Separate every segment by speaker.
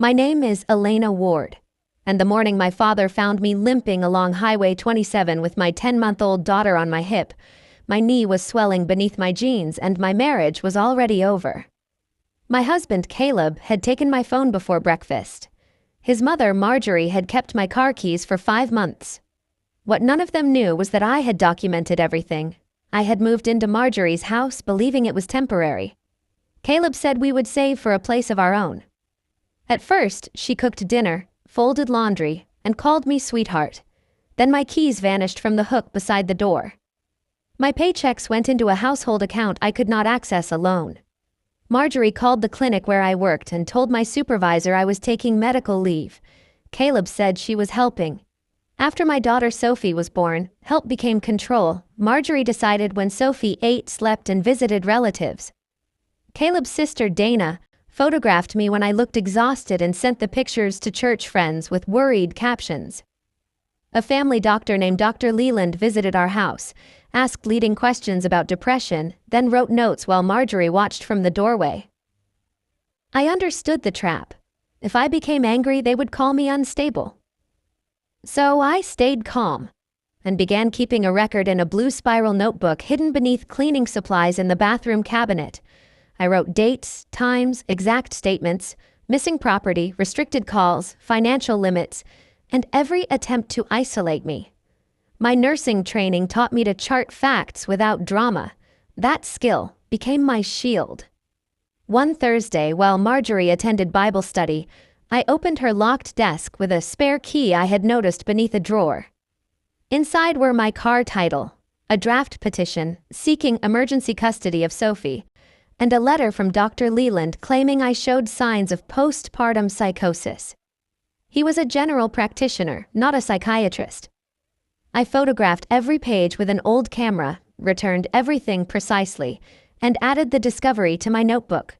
Speaker 1: My name is Elena Ward, and the morning my father found me limping along Highway 27 with my 10-month-old daughter on my hip, my knee was swelling beneath my jeans and my marriage was already over. My husband, Caleb, had taken my phone before breakfast. His mother, Marjorie, had kept my car keys for 5 months. What none of them knew was that I had documented everything. I had moved into Marjorie's house believing it was temporary. Caleb said we would save for a place of our own. At first, she cooked dinner, folded laundry, and called me sweetheart. Then my keys vanished from the hook beside the door. My paychecks went into a household account I could not access alone. Marjorie called the clinic where I worked and told my supervisor I was taking medical leave. Caleb said she was helping. After my daughter Sophie was born, help became control. Marjorie decided when Sophie ate, slept, and visited relatives. Caleb's sister Dana photographed me when I looked exhausted and sent the pictures to church friends with worried captions. A family doctor named Dr. Leland visited our house, asked leading questions about depression, then wrote notes while Marjorie watched from the doorway. I understood the trap. If I became angry, they would call me unstable. So I stayed calm and began keeping a record in a blue spiral notebook hidden beneath cleaning supplies in the bathroom cabinet. I wrote dates, times, exact statements, missing property, restricted calls, financial limits, and every attempt to isolate me. My nursing training taught me to chart facts without drama. That skill became my shield. One Thursday, while Marjorie attended Bible study, I opened her locked desk with a spare key I had noticed beneath a drawer. Inside were my car title, a draft petition seeking emergency custody of Sophie, and a letter from Dr. Leland claiming I showed signs of postpartum psychosis. He was a general practitioner, not a psychiatrist. I photographed every page with an old camera, returned everything precisely, and added the discovery to my notebook.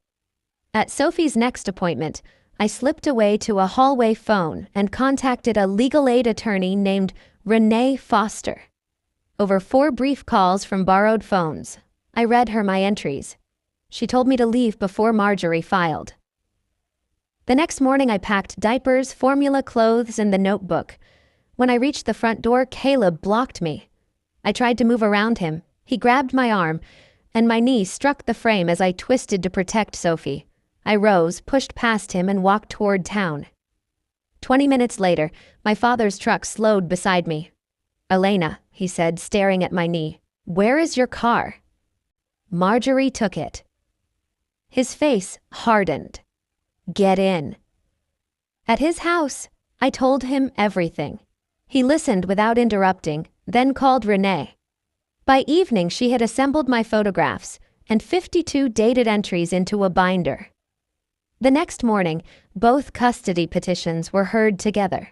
Speaker 1: At Sophie's next appointment, I slipped away to a hallway phone and contacted a legal aid attorney named Renee Foster. Over 4 brief calls from borrowed phones, I read her my entries. She told me to leave before Marjorie filed. The next morning I packed diapers, formula, clothes, and the notebook. When I reached the front door, Caleb blocked me. I tried to move around him. He grabbed my arm, and my knee struck the frame as I twisted to protect Sophie. I rose, pushed past him, and walked toward town. 20 minutes later, my father's truck slowed beside me. "Elena," he said, staring at my knee, "where is your car?" Marjorie took it. His face hardened. "Get in." At his house, I told him everything. He listened without interrupting, then called Renee. By evening, she had assembled my photographs and 52 dated entries into a binder. The next morning, both custody petitions were heard together.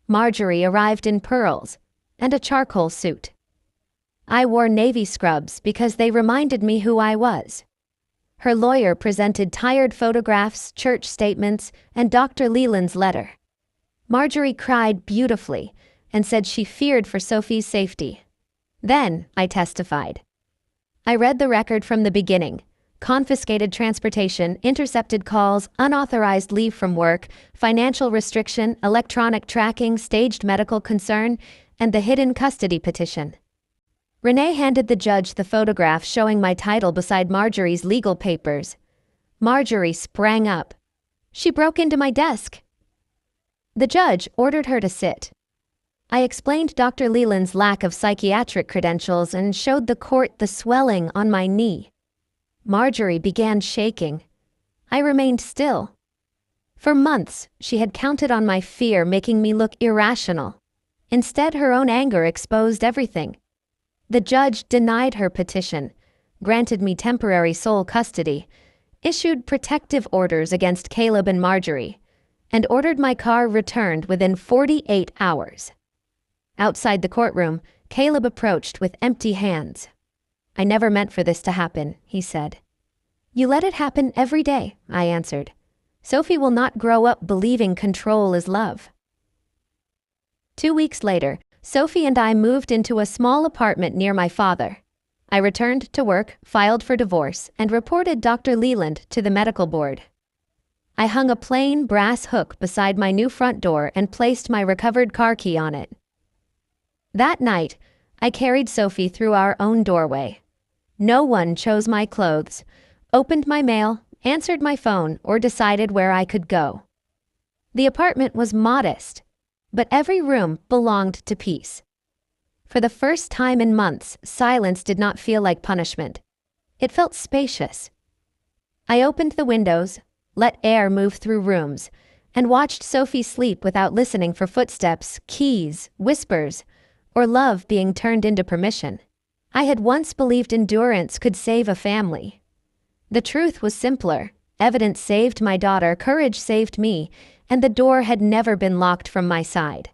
Speaker 1: Marjorie arrived in pearls and a charcoal suit. I wore navy scrubs because they reminded me who I was. Her lawyer presented tired photographs, church statements, and Dr. Leland's letter. Marjorie cried beautifully and said she feared for Sophie's safety. Then I testified. I read the record from the beginning: confiscated transportation, intercepted calls, unauthorized leave from work, financial restriction, electronic tracking, staged medical concern, and the hidden custody petition. Renee handed the judge the photograph showing my title beside Marjorie's legal papers. Marjorie sprang up. She broke into my desk. The judge ordered her to sit. I explained Dr. Leland's lack of psychiatric credentials and showed the court the swelling on my knee. Marjorie began shaking. I remained still. For months, she had counted on my fear making me look irrational. Instead, her own anger exposed everything. The judge denied her petition, granted me temporary sole custody, issued protective orders against Caleb and Marjorie, and ordered my car returned within 48 hours. Outside the courtroom, Caleb approached with empty hands. "I never meant for this to happen," he said. "You let it happen every day," I answered. "Sophie will not grow up believing control is love." 2 weeks later, Sophie and I moved into a small apartment near my father. I returned to work, filed for divorce, and reported Dr. Leland to the medical board. I hung a plain brass hook beside my new front door and placed my recovered car key on it. That night, I carried Sophie through our own doorway. No one chose my clothes, opened my mail, answered my phone, or decided where I could go. The apartment was modest, but every room belonged to peace. For the first time in months, silence did not feel like punishment. It felt spacious. I opened the windows, let air move through rooms, and watched Sophie sleep without listening for footsteps, keys, whispers, or love being turned into permission. I had once believed endurance could save a family. The truth was simpler. Evidence saved my daughter, courage saved me, and the door had never been locked from my side.